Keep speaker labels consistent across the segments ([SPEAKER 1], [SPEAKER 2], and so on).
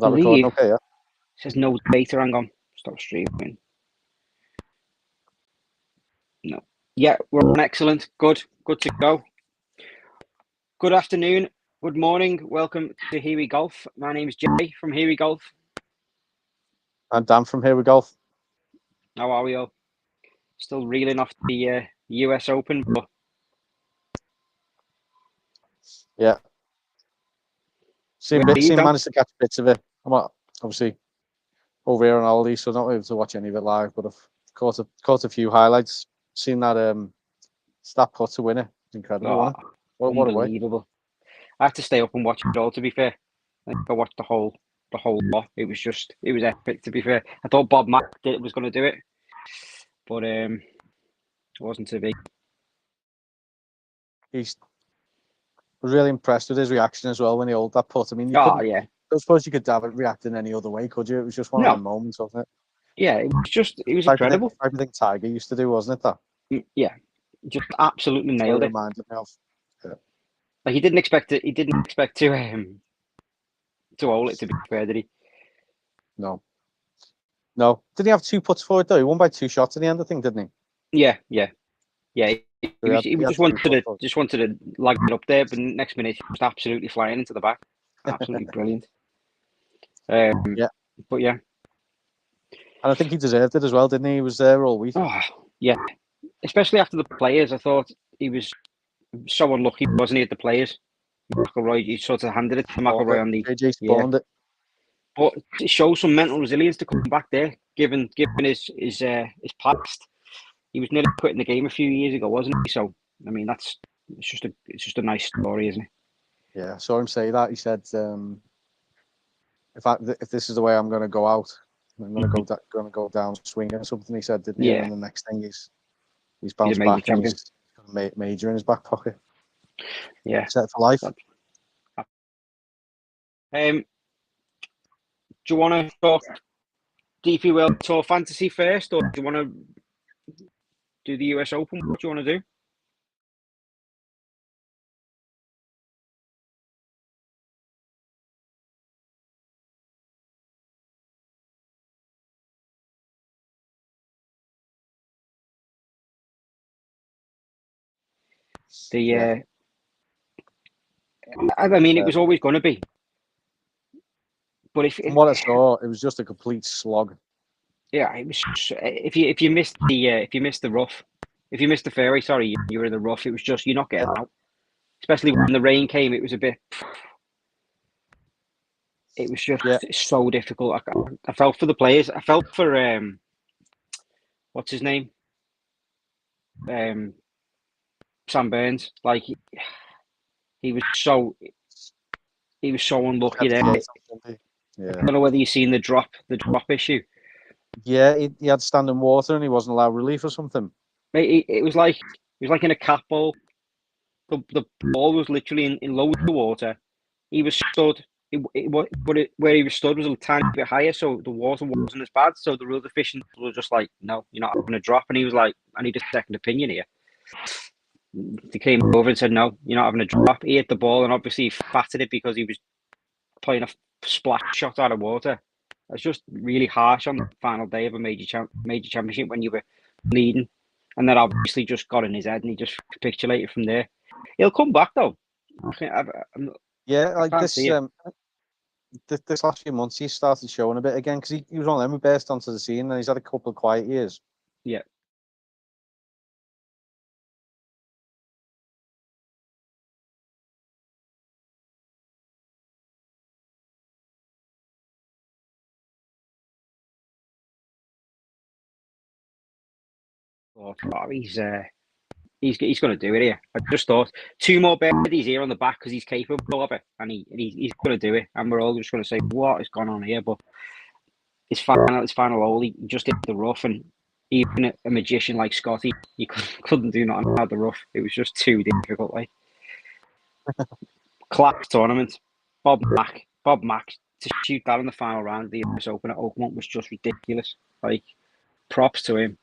[SPEAKER 1] that recording okay, yeah?
[SPEAKER 2] It says no data. Hang on. Stop streaming. No. Yeah, we're on. Excellent. Good to go. Good afternoon. Good morning. Welcome to Here We Golf. My name is Jay from Here We Golf.
[SPEAKER 1] I'm Dan from Here We Golf.
[SPEAKER 2] How are we all? Still reeling off the US Open, but
[SPEAKER 1] Yeah. Managed to catch bits of it. I'm obviously over here on holiday, so not able to watch any of it live, but I've caught a few highlights. Seen that stat putt to win it. Incredible, wasn't it? What a way.
[SPEAKER 2] Unbelievable. I had to stay up and watch it all, to be fair. I think I watched the whole lot. It was epic, to be fair. I thought Bob Mack was going to do it, but it wasn't to be.
[SPEAKER 1] He's really impressed with his reaction as well when he held that putt. I mean,
[SPEAKER 2] yeah.
[SPEAKER 1] I suppose you could have it reacting any other way, could you? It was just one of them moments, wasn't it?
[SPEAKER 2] Yeah, it was incredible.
[SPEAKER 1] Everything Tiger used to do, wasn't it? That.
[SPEAKER 2] Yeah, just absolutely nailed it.
[SPEAKER 1] Reminded me of. Yeah.
[SPEAKER 2] Like he didn't expect it. He didn't expect to hold it. To be fair, did he?
[SPEAKER 1] No. Didn't he have 2 putts for it though? He won by 2 shots in the end, I think, didn't
[SPEAKER 2] he? Yeah. He just wanted to lag it up there, but next minute he was absolutely flying into the back. Absolutely brilliant.
[SPEAKER 1] Yeah.
[SPEAKER 2] But yeah.
[SPEAKER 1] And I think he deserved it as well, didn't he? He was there all week.
[SPEAKER 2] Oh, yeah. Especially after the players, I thought he was so unlucky, wasn't he, at the players? McIlroy, he sort of handed it to McIlroy on the.
[SPEAKER 1] JJ spawned it.
[SPEAKER 2] But it shows some mental resilience to come back there, given his past. He was nearly quitting the game a few years ago, wasn't he? So I mean, it's just a nice story, isn't it?
[SPEAKER 1] Yeah, I saw him say that. He said, "If this is the way I'm going to go out, I'm going to go down swinging or something." He said, didn't he?
[SPEAKER 2] Yeah.
[SPEAKER 1] And the next thing he's bounced back and he's got a major in his back pocket.
[SPEAKER 2] Yeah,
[SPEAKER 1] set for life.
[SPEAKER 2] Do you want to talk DP World Tour Fantasy first, or do you want to do the US Open? What do you want to do? I mean, it was always going to be. But
[SPEAKER 1] from what I saw, it was just a complete slog.
[SPEAKER 2] Yeah, it was. If you missed the rough, if you missed the fairway, sorry, you were in the rough. It was just you're not getting out. Especially when the rain came, it was a bit. It was just so difficult. I felt for the players. I felt for what's his name? Sam Burns. Like he was so unlucky there.
[SPEAKER 1] Yeah.
[SPEAKER 2] I don't know whether you've seen the drop issue.
[SPEAKER 1] Yeah, he had standing water and he wasn't allowed relief or something.
[SPEAKER 2] It was like in a cat ball. The ball was literally in loads of water. He was stood. Where he was stood was a tiny bit higher, so the water wasn't as bad. So the real officials were just like, "No, you're not having a drop." And he was like, "I need a second opinion here." They came over and said, "No, you're not having a drop." He hit the ball and obviously he fatted it because he was playing a splash shot out of water. It's just really harsh on the final day of a major championship when you were leading, and that obviously just got in his head and he just capitulated from there. He'll come back though.
[SPEAKER 1] This last few months he started showing a bit again because he was one of them who burst onto the scene and he's had a couple of quiet years.
[SPEAKER 2] Yeah. He's going to do it here. I just thought 2 more birdies here on the back because he's capable of it, and he's going to do it. And we're all just going to say, "What is going on here?" But his final hole, he just hit the rough, and even a magician like Scotty, he couldn't do nothing about the rough. It was just too difficult. Like class tournament, Bob Mack to shoot that in the final round of the US Open at Oakmont was just ridiculous. Like props to him.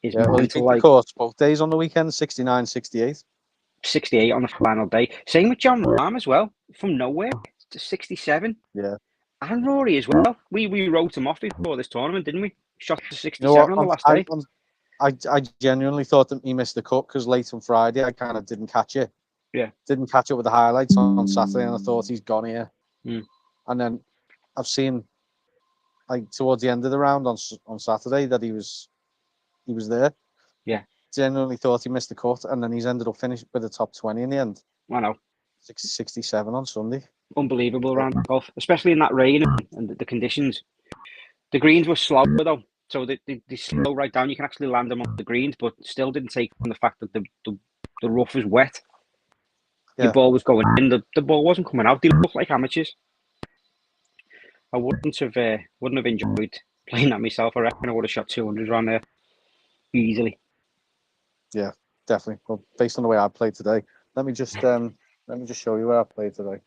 [SPEAKER 1] He beat the course both days on the weekend, 69, 68.
[SPEAKER 2] 68 on the final day. Same with John Rahm as well, from nowhere. to 67.
[SPEAKER 1] Yeah.
[SPEAKER 2] And Rory as well. We wrote him off before this tournament, didn't we? Shot to 67
[SPEAKER 1] You know what?
[SPEAKER 2] on the last day.
[SPEAKER 1] I genuinely thought that he missed the cut because late on Friday I kind of didn't catch it.
[SPEAKER 2] Yeah.
[SPEAKER 1] Didn't catch up with the highlights on Saturday, and I thought he's gone here.
[SPEAKER 2] Mm.
[SPEAKER 1] And then I've seen, like, towards the end of the round on Saturday that he was there.
[SPEAKER 2] Yeah.
[SPEAKER 1] Genuinely thought he missed the cut, and then he's ended up finishing with the top 20 in the end.
[SPEAKER 2] I know.
[SPEAKER 1] 67 on Sunday.
[SPEAKER 2] Unbelievable round of golf, especially in that rain and the conditions. The greens were slower though, so they slow right down. You can actually land them on the greens, but still didn't take from the fact that the rough was wet.
[SPEAKER 1] Yeah.
[SPEAKER 2] Your ball was going in. The ball wasn't coming out. They looked like amateurs. I wouldn't have enjoyed playing that myself. I reckon I would have shot 200 around there easily.
[SPEAKER 1] Yeah, definitely. Well, based on the way I played today, let me just show you where I played today.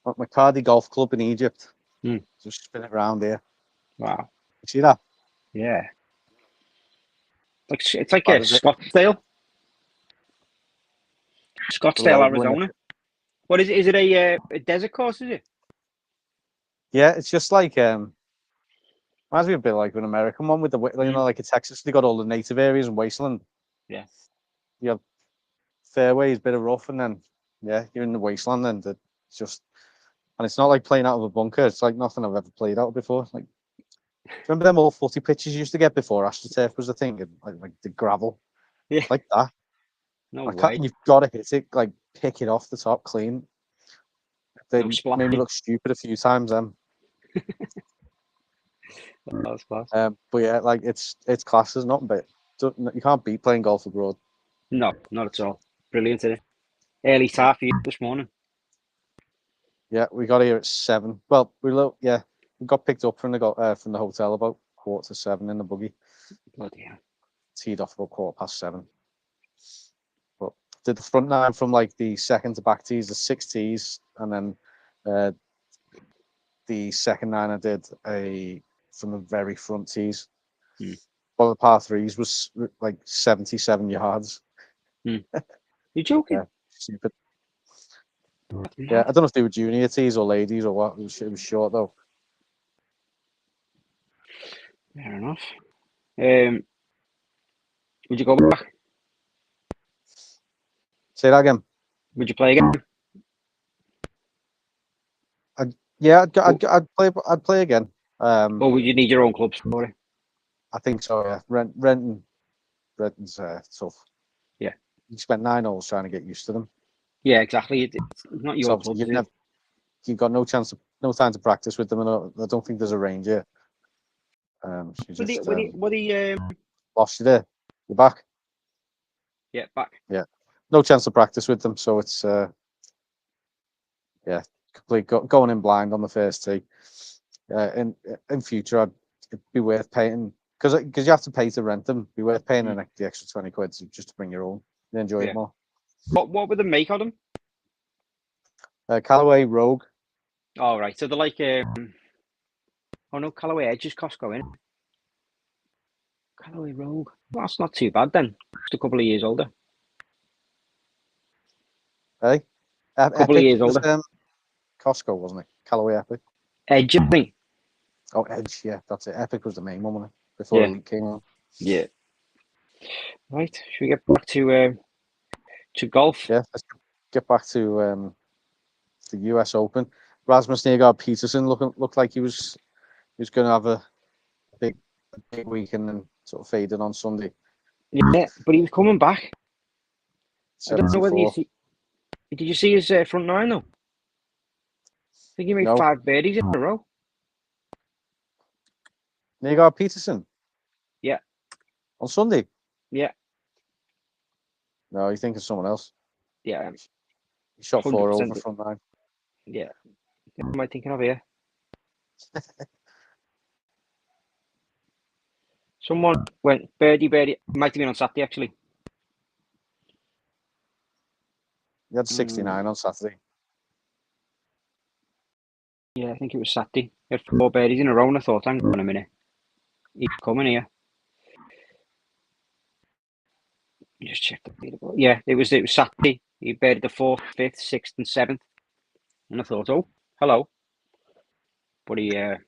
[SPEAKER 1] At McCarty Golf Club in Egypt. Just spin it around here.
[SPEAKER 2] Wow.
[SPEAKER 1] You see that?
[SPEAKER 2] Yeah. It's like a Scottsdale. Scottsdale, Arizona. What is it? Is it a desert course? Is it?
[SPEAKER 1] Yeah, it's just like reminds me a bit like an American one with the like in Texas they got all the native areas and wasteland.
[SPEAKER 2] Yeah.
[SPEAKER 1] You have fairways, bit of rough, and then you're in the wasteland, and it's just, and it's not like playing out of a bunker. It's like nothing I've ever played out before. Like, remember them old footy pitches you used to get before AstroTurf was the thing, and like the gravel, like that.
[SPEAKER 2] No way.
[SPEAKER 1] You've got to hit it, like pick it off the top clean. They made me look stupid a few times.
[SPEAKER 2] That's class.
[SPEAKER 1] But yeah, like it's class, is not, but you can't beat playing golf abroad.
[SPEAKER 2] No, not at all. Brilliant, isn't it? Early start for you this morning.
[SPEAKER 1] Yeah, we got here at 7. Well, we got picked up from the hotel about 6:45 in the buggy.
[SPEAKER 2] Bloody hell.
[SPEAKER 1] Teed off about 7:15. But did the front 9 from like the second to back tees, the 6 tees, and then the second 9 I did from the very front tees. One of the par 3s was like 77 yards.
[SPEAKER 2] You're joking?
[SPEAKER 1] Yeah, stupid. Yeah, I don't know if they were junior tees or ladies or what. It was short though.
[SPEAKER 2] Fair enough. Would you go back?
[SPEAKER 1] Say that again.
[SPEAKER 2] Would you play again?
[SPEAKER 1] I'd play again.
[SPEAKER 2] Or would you need your own clubs for it?
[SPEAKER 1] I think so. Yeah, renting's tough.
[SPEAKER 2] Yeah,
[SPEAKER 1] you spent 9 holes trying to get used to them.
[SPEAKER 2] Yeah, exactly. It's not your club.
[SPEAKER 1] You've got no time to practice with them, and I don't think there's a range here. Lost you there. You're back.
[SPEAKER 2] Yeah, back.
[SPEAKER 1] Yeah, no chance to practice with them, so it's complete going in blind on the first tee. In future, it'd be worth paying because you have to pay to rent them. It'd be worth paying the extra 20 quid just to bring your own and enjoy it more.
[SPEAKER 2] What would the make of them?
[SPEAKER 1] Callaway Rogue.
[SPEAKER 2] Oh right, so they're like oh no, Callaway Edge is Costco, isn't it? Callaway Rogue. Well, that's not too bad then. Just a couple of years older.
[SPEAKER 1] Hey,
[SPEAKER 2] a couple of years older.
[SPEAKER 1] Costco, wasn't it? Callaway Epic.
[SPEAKER 2] Edge, I think.
[SPEAKER 1] Oh, Edge, yeah, that's it. Epic was the main one, wasn't it? Before Elite came on.
[SPEAKER 2] Yeah. Right. Should we get back to golf?
[SPEAKER 1] Yeah, let's get back to the US Open. Rasmus Nygaard Peterson looked like he was going to have a big week and then sort of faded on Sunday.
[SPEAKER 2] Yeah, but he was coming back.
[SPEAKER 1] 74.
[SPEAKER 2] I don't know whether did you see his front 9 though? I think he made 5 birdies in a row.
[SPEAKER 1] Nygaard Peterson?
[SPEAKER 2] Yeah.
[SPEAKER 1] On Sunday?
[SPEAKER 2] Yeah.
[SPEAKER 1] No, you think of someone else.
[SPEAKER 2] Yeah.
[SPEAKER 1] He shot 4 over front 9.
[SPEAKER 2] Yeah. What am I thinking of here? Someone went birdie. Might have been on Saturday actually.
[SPEAKER 1] He had 69 on Saturday.
[SPEAKER 2] Yeah, I think it was Saturday. He had 4 birdies in a row and I thought, hang on a minute. He's coming here. Just check the leaderboard. Yeah, it was Saturday. He birdied the 4th, 5th, 6th, and 7th, and I thought, oh, hello. But it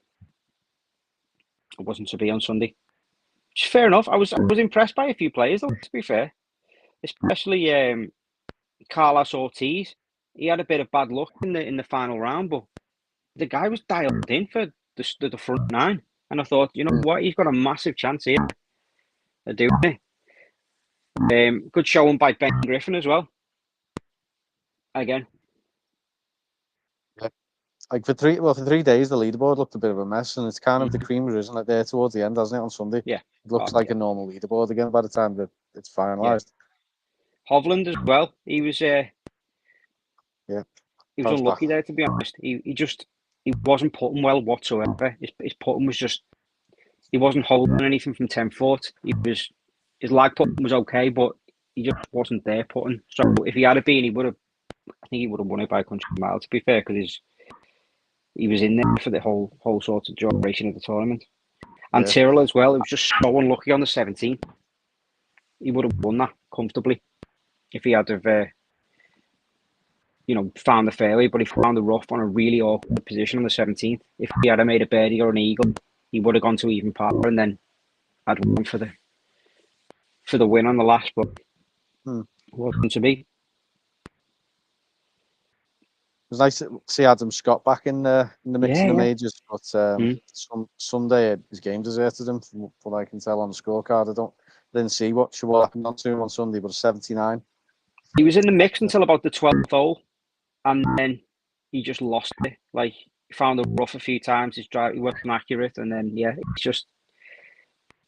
[SPEAKER 2] wasn't to be on Sunday. Which is fair enough. I was impressed by a few players, though, to be fair, especially Carlos Ortiz. He had a bit of bad luck in the final round, but the guy was dialed in for the front 9, and I thought, you know what, he's got a massive chance here of doing it. Good showing by Ben Griffin as well. Again,
[SPEAKER 1] Like for 3 days, the leaderboard looked a bit of a mess, and it's kind of the creamer, isn't it? There towards the end, hasn't it? On Sunday,
[SPEAKER 2] yeah,
[SPEAKER 1] it looks like a normal leaderboard again by the time that it's finalised.
[SPEAKER 2] Hovland as well. He was
[SPEAKER 1] Yeah,
[SPEAKER 2] he was unlucky there, to be honest. He wasn't putting well whatsoever. His putting was just, he wasn't holding anything from 10 foot. His lag putting was okay, but he just wasn't there putting. So if he had been, I think he would have won it by a country mile, to be fair, because he was in there for the whole sort of duration of the tournament. And Tyrrell as well, it was just so unlucky on the 17th. He would have won that comfortably if he had found the fairway, but he found the rough on a really awkward position on the 17th. If he had made a birdie or an eagle, he would have gone to even par and then had won for the win on the last, but wasn't to be.
[SPEAKER 1] It was nice to see Adam Scott back in the mix of the majors, but Sunday his game deserted him, from what I can tell on the scorecard. I didn't see what happened to him on Sunday, but 79.
[SPEAKER 2] He was in the mix until about the 12th hole, and then he just lost it. Like, he found the rough a few times. His drive, he wasn't accurate, and then it's just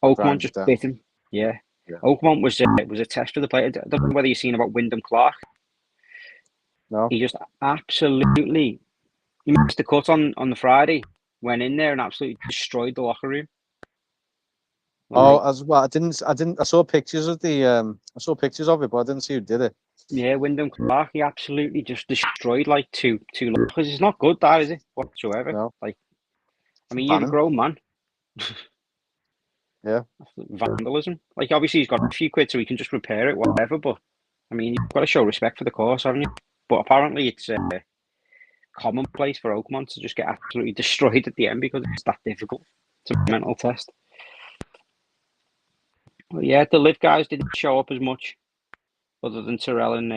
[SPEAKER 2] Oakmont just bit him. Yeah. Oakmont was a test for the player. I don't know whether you've seen about Wyndham Clark.
[SPEAKER 1] No.
[SPEAKER 2] He just absolutely, he missed the cut on the Friday, went in there and absolutely destroyed the locker room.
[SPEAKER 1] As well. I saw pictures of it, but I didn't see who did it.
[SPEAKER 2] Yeah, Wyndham Clark, he absolutely just destroyed like two lockers. It's not good, that is it, whatsoever.
[SPEAKER 1] No.
[SPEAKER 2] Like, I mean, you're a grown man.
[SPEAKER 1] Yeah.
[SPEAKER 2] Vandalism. Like, obviously he's got a few quid so he can just repair it, whatever, but I mean, you've got to show respect for the course, haven't you? But apparently it's commonplace for Oakmont to just get absolutely destroyed at the end because it's that difficult. It's a mental test. But yeah, the live guys didn't show up as much, other than Tyrrell and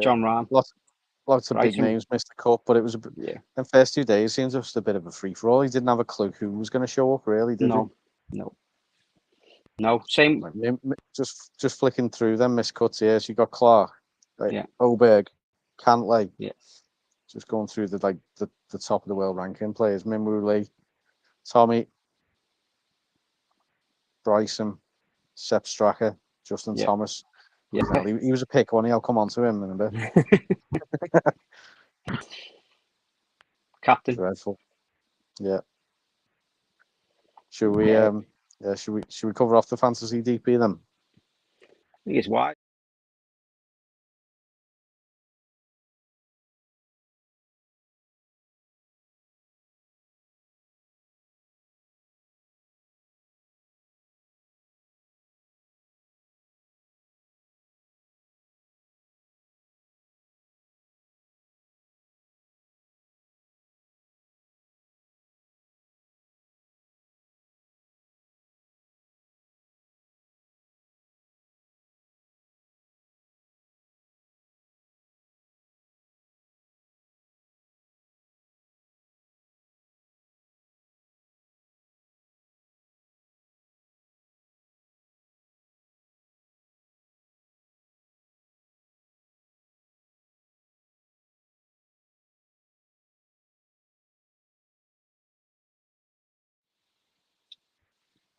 [SPEAKER 2] John Rahm.
[SPEAKER 1] Lots of big names missed the cut, but it was the first 2 days seemed just a bit of a free for all. He didn't have a clue who was going to show up, really, did he?
[SPEAKER 2] No. Same.
[SPEAKER 1] Just flicking through them missed cuts here. So you got Clark, Oberg, Cantlay.
[SPEAKER 2] Yeah.
[SPEAKER 1] Just going through the top of the world ranking players: Minwoo Lee, Tommy, Bryson, Sepp Straka, Justin Thomas.
[SPEAKER 2] Yeah.
[SPEAKER 1] He was a pick, wasn't he? I'll come on to him in a bit.
[SPEAKER 2] Captain.
[SPEAKER 1] Dreadful. Yeah. Should we cover off the fantasy DP then?
[SPEAKER 2] I think it's why.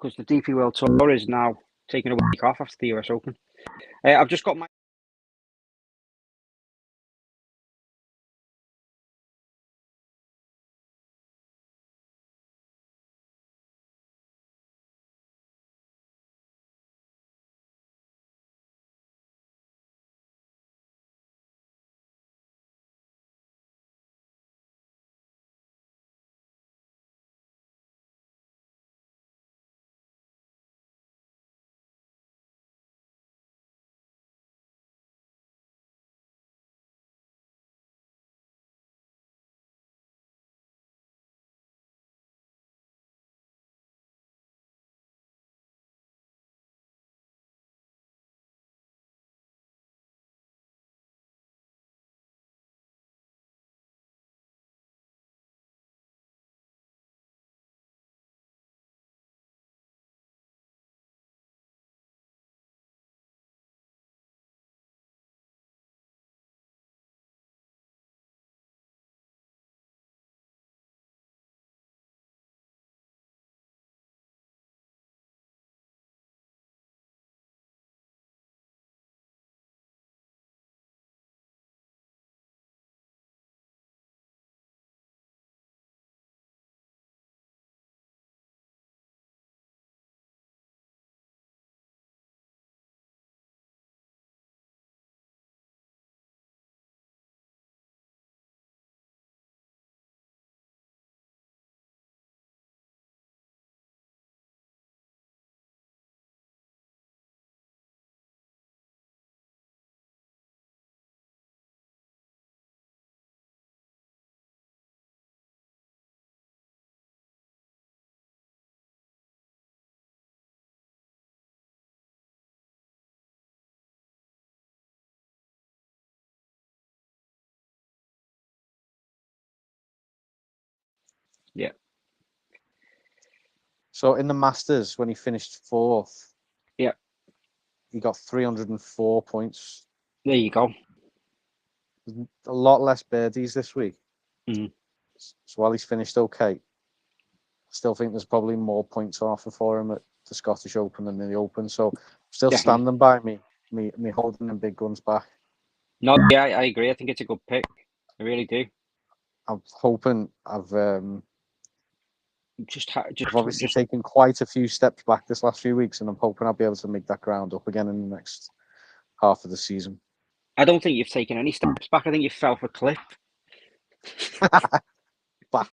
[SPEAKER 2] Because the DP World Tour is now taking a week off after the US Open. I've just got my Yeah.
[SPEAKER 1] So in the Masters, when he finished 4th,
[SPEAKER 2] yeah,
[SPEAKER 1] he got 304 points.
[SPEAKER 2] There you go.
[SPEAKER 1] A lot less birdies this week.
[SPEAKER 2] Mm.
[SPEAKER 1] So while he's finished okay, I still think there's probably more points on offer for him at the Scottish Open than the Open. So still
[SPEAKER 2] Definitely.
[SPEAKER 1] standing by me holding them big guns back.
[SPEAKER 2] No, yeah, I agree. I think it's a good pick. I really do.
[SPEAKER 1] I'm hoping I've
[SPEAKER 2] Just
[SPEAKER 1] obviously taken quite a few steps back this last few weeks, and I'm hoping I'll be able to make that ground up again in the next half of the season.
[SPEAKER 2] I don't think you've taken any steps back. I think you fell off a cliff.
[SPEAKER 1] Back.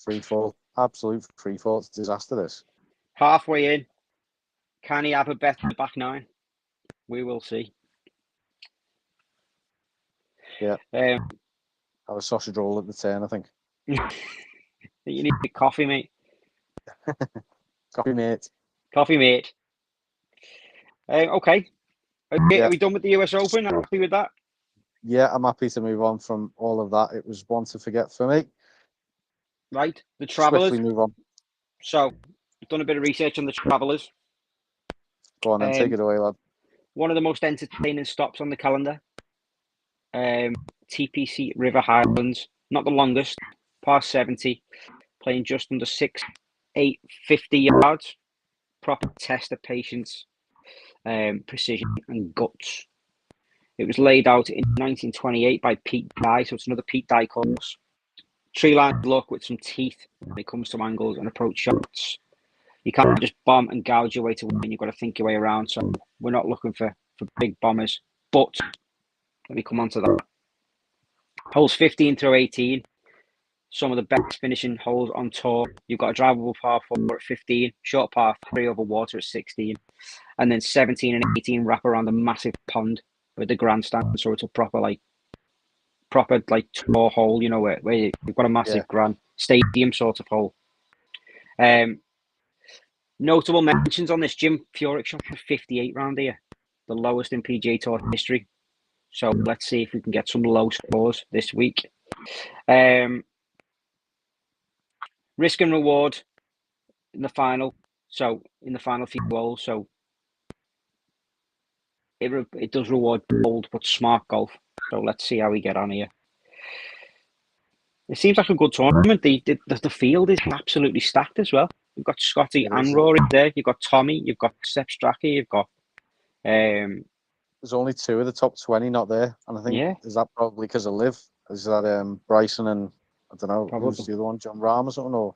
[SPEAKER 1] Free fall, absolute free fall. It's disaster. This
[SPEAKER 2] Halfway in, can he have a better back nine? We will see.
[SPEAKER 1] Yeah. Have a sausage roll at the turn, I think.
[SPEAKER 2] You need a coffee, mate.
[SPEAKER 1] Coffee, mate.
[SPEAKER 2] Coffee, mate. Okay.
[SPEAKER 1] Yeah.
[SPEAKER 2] Are we done with the US Open? Happy with that?
[SPEAKER 1] Yeah, I'm happy to move on from all of that. It was one to forget for me.
[SPEAKER 2] Right, the Travellers.
[SPEAKER 1] Swiftly move on.
[SPEAKER 2] So, I've done a bit of research on the Travellers.
[SPEAKER 1] Go on and take it away, lad.
[SPEAKER 2] One of the most entertaining stops on the calendar. TPC River Highlands, not the longest, par 70, playing just under 50 yards. Proper test of patience, precision, and guts. It was laid out in 1928 by Pete Dye, so it's another Pete Dye course. Tree line luck with some teeth when it comes to angles and approach shots. You can't just bomb and gouge your way to win. You've got to think your way around. So we're not looking for big bombers. But let me come on to that. Holes 15 through 18, some of the best finishing holes on tour. You've got a drivable par 4 at 15, short par 3 over water at 16, and then 17 and 18 wrap around a massive pond with the grandstand. So it's a proper tour hole, you know, where you've got a massive grand stadium sort of hole. Notable mentions on this: Jim Furyk shot for 58 round here, the lowest in PGA Tour history. So let's see if we can get some low scores this week. Risk and reward in the final. So in the final few holes, so it does reward bold but smart golf. So let's see how we get on here. It seems like a good tournament. The field is absolutely stacked as well. You've got Scotty and Rory there. You've got Tommy. You've got Sepp Straka. You've got.
[SPEAKER 1] There's only 2 of the top 20 not there, and I think is that probably because of Liv? Is that Bryson and I don't know who's the other one, John Rahm or something? Or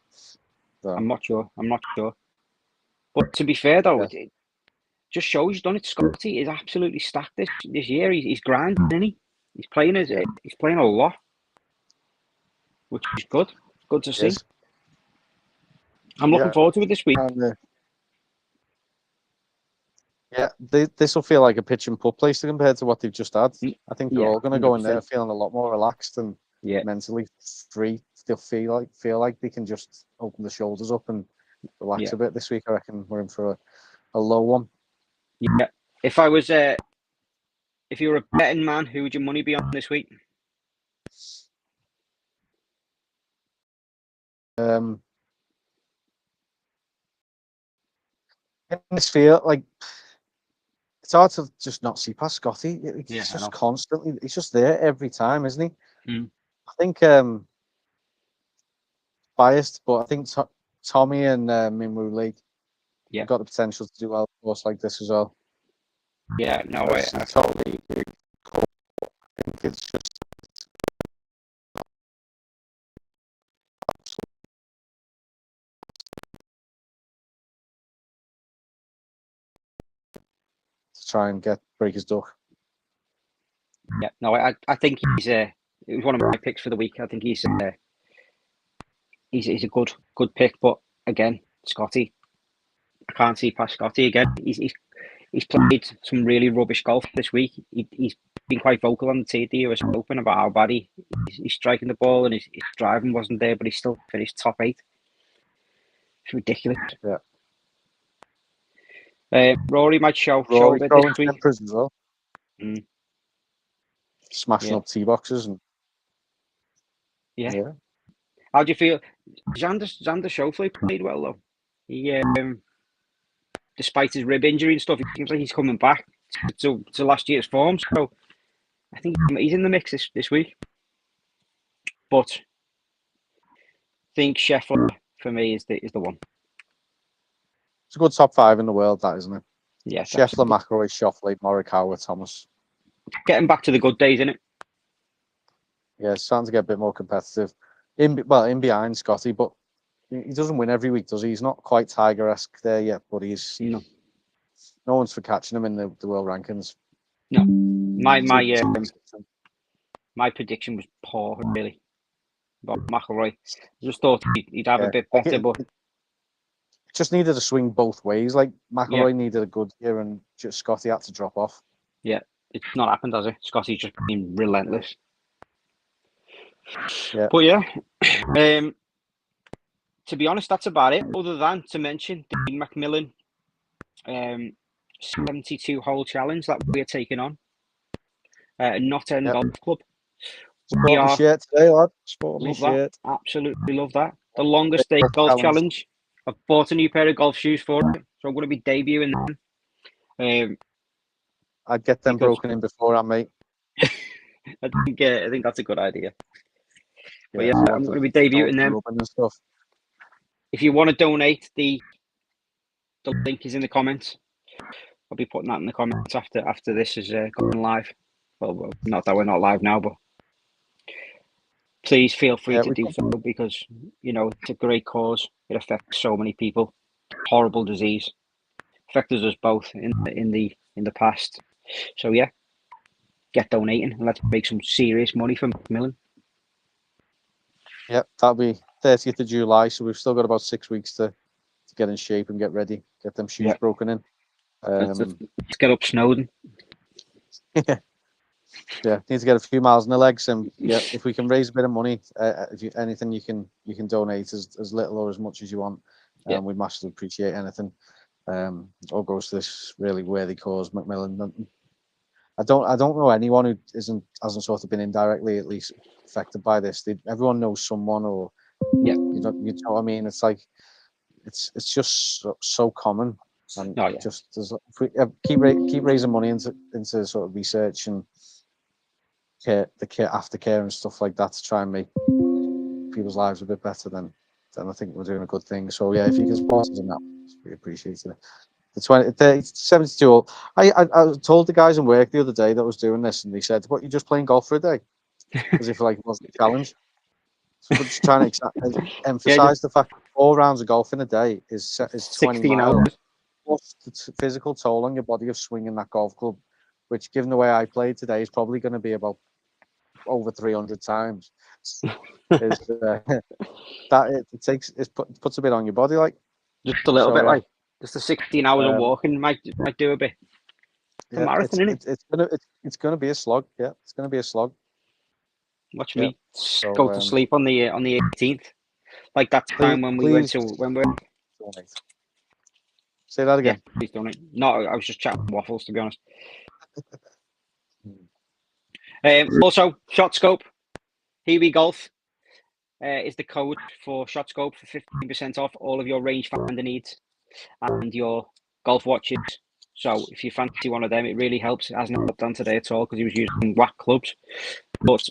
[SPEAKER 2] I'm not sure. But to be fair though, it just shows you done it. Scotty is absolutely stacked this year. He's grinding, isn't he? He's playing a lot, which is good. Good to see. I'm looking forward to it this week.
[SPEAKER 1] This will feel like a pitch and putt place compared to what they've just had. I think they're all going to go in there feeling a lot more relaxed and mentally free. They'll feel like they can just open the shoulders up and relax a bit this week. I reckon we're in for a low one.
[SPEAKER 2] Yeah. If you were a betting man, who would your money be on this week?
[SPEAKER 1] In this field, like it's hard to just not see past Scotty. He's just constantly, he's just there every time, isn't he? think biased, but I think Tommy and Minwoo Lee have got the potential to do well in a course like this as well.
[SPEAKER 2] Yeah, no, I
[SPEAKER 1] totally agree. I think it's just to try and break his duck.
[SPEAKER 2] Yeah, no, I think he's it was one of my picks for the week. I think he's a good pick, but again, Scotty, I can't see past Scotty again. He's played some really rubbish golf this week. He's been quite vocal on the tee at the US Open about how bad he's striking the ball and his driving wasn't there, but he still finished top 8. It's ridiculous.
[SPEAKER 1] Yeah.
[SPEAKER 2] Rory might show a bit this week.
[SPEAKER 1] As well. Smashing up tee boxes and yeah.
[SPEAKER 2] How do you feel? Xander Schauffele played well though. He despite his rib injury and stuff, it seems like he's coming back to last year's form. So I think he's in the mix this week. But I think Scheffler for me is the one.
[SPEAKER 1] It's a good top 5 in the world, that isn't it?
[SPEAKER 2] Yeah.
[SPEAKER 1] Scheffler, McIlroy, Schauffele, Morikawa, Thomas.
[SPEAKER 2] Getting back to the good days, isn't it?
[SPEAKER 1] Yeah, it's starting to get a bit more competitive. In behind Scotty, but he doesn't win every week, does he? He's not quite Tiger-esque there yet, but he's no one's for catching him in the world rankings.
[SPEAKER 2] No, my prediction was poor, really, about McIlroy. I just thought he'd have a bit better, but
[SPEAKER 1] just needed to swing both ways. Like McIlroy needed a good year, and just Scotty had to drop off.
[SPEAKER 2] Yeah, it's not happened, has it? Scotty's just been relentless.
[SPEAKER 1] Yeah,
[SPEAKER 2] but yeah. To be honest, that's about it. Other than to mention the Macmillan 72-hole challenge that we're taking on at Knot End Golf Club.
[SPEAKER 1] Sporting shirt today, lad. Sporting
[SPEAKER 2] shirt. Absolutely love that. The longest day golf challenge. I've bought a new pair of golf shoes for it, so I'm going to be debuting them.
[SPEAKER 1] I'd get them broken in before, mate.
[SPEAKER 2] I think that's a good idea. But yeah, I'm going to be debuting them.
[SPEAKER 1] And stuff.
[SPEAKER 2] If you want to donate, the link is in the comments. I'll be putting that in the comments after this is going live. Well, not that we're not live now, but please feel free to do so because it's a great cause. It affects so many people. Horrible disease affected us both in the past. So yeah, get donating and let's make some serious money from Macmillan.
[SPEAKER 1] Yep, that'll be 30th of July. So we've still got about 6 weeks to get in shape and get ready, get them shoes broken in.
[SPEAKER 2] Let's get up Snowdon.
[SPEAKER 1] Yeah, need to get a few miles in the legs, and if we can raise a bit of money, anything you can donate as little or as much as you want, we massively appreciate anything. All goes to this really worthy cause, Macmillan. I don't know anyone who hasn't sort of been indirectly at least affected by this. Everyone knows someone, or you know what I mean. It's like it's just so common, and just if we keep raising money into sort of research and the aftercare and stuff like that to try and make people's lives a bit better, then I think we're doing a good thing. So yeah, if you can support us in that, we appreciate it. The 72. I told the guys in work the other day that I was doing this, and they said, "What, you're just playing golf for a day?" As if like it wasn't a challenge. So we're just trying to emphasize the fact that 4 rounds of golf in a day is 20 miles. Plus the physical toll on your body of swinging that golf club, which, given the way I played today, is probably going to be about over 300 times. That it puts a bit on your body, like
[SPEAKER 2] just a little bit, like just the 16 hours of walking might do a bit. It's a marathon, isn't it?
[SPEAKER 1] It's gonna be a slog. Yeah, it's gonna be a slog.
[SPEAKER 2] Watch me go to sleep on the 18th, like that time when we went to
[SPEAKER 1] donate. Say that again.
[SPEAKER 2] Yeah, please donate. No, I was just chatting waffles, to be honest. Also, ShotScope, Hiwi Golf is the code for ShotScope for 15% off all of your rangefinder needs and your golf watches. So if you fancy one of them, it really helps. It hasn't helped on today at all because he was using whack clubs. But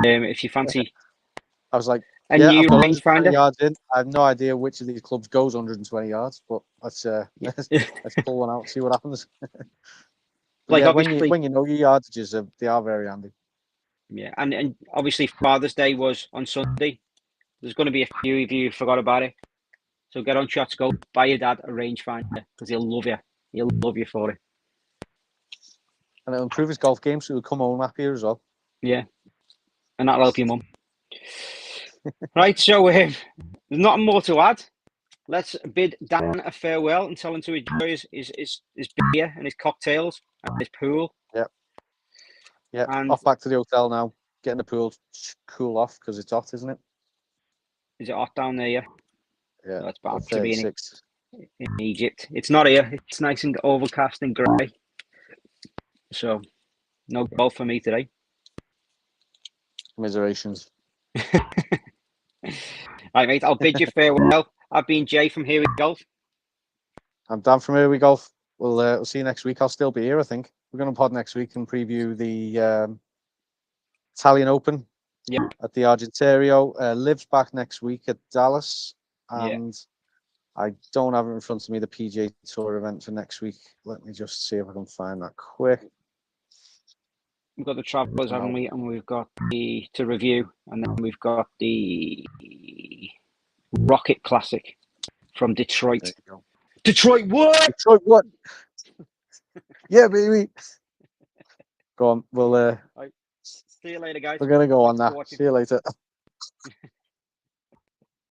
[SPEAKER 2] if you fancy
[SPEAKER 1] I was like,
[SPEAKER 2] a
[SPEAKER 1] yeah,
[SPEAKER 2] new
[SPEAKER 1] I've got 120
[SPEAKER 2] rangefinder.
[SPEAKER 1] yards in. I have no idea which of these clubs goes 120 yards, but let's let's pull one out, see what happens. But
[SPEAKER 2] Like
[SPEAKER 1] yeah,
[SPEAKER 2] obviously,
[SPEAKER 1] when you know your yardages, they are very handy.
[SPEAKER 2] yeah, and obviously Father's Day was on Sunday. There's going to be a few of you who forgot about it. So get on Shots Go, buy your dad a rangefinder because he'll love you. He'll love you for it.
[SPEAKER 1] And it'll improve his golf game, so he'll come home happier as well.
[SPEAKER 2] Yeah, and that'll help your mum. Right, so there's nothing more to add. Let's bid Dan a farewell and tell him to enjoy his beer and his cocktails and his pool.
[SPEAKER 1] Yeah,
[SPEAKER 2] And
[SPEAKER 1] off back to the hotel now. Get in the pool, cool off because it's hot, isn't it?
[SPEAKER 2] is it hot down there? Yeah,
[SPEAKER 1] Yeah,
[SPEAKER 2] no, it's bad
[SPEAKER 1] about
[SPEAKER 2] to be
[SPEAKER 1] 36.
[SPEAKER 2] in Egypt. It's not here. It's nice and overcast and grey. So no golf for me today.
[SPEAKER 1] Commiserations.
[SPEAKER 2] Right, mate. I'll bid you farewell. I've been Jay from Here We Golf.
[SPEAKER 1] I'm Dan from Here We Golf. We'll see you next week. I'll still be here, I think. We're going to pod next week and preview the Italian Open at the Argentario. Liv's back next week at Dallas. And I don't have it in front of me, the PGA Tour event for next week. Let me just see if I can find that quick.
[SPEAKER 2] We've got the Travelers, haven't we? And we've got the to review. And then we've got the Rocket Classic from Detroit.
[SPEAKER 1] There you go.
[SPEAKER 2] Detroit what?
[SPEAKER 1] Detroit what? Yeah, baby. Go on. We'll
[SPEAKER 2] See you later, guys.
[SPEAKER 1] we're gonna go on
[SPEAKER 2] Thanks for
[SPEAKER 1] that.
[SPEAKER 2] watching.
[SPEAKER 1] See you later.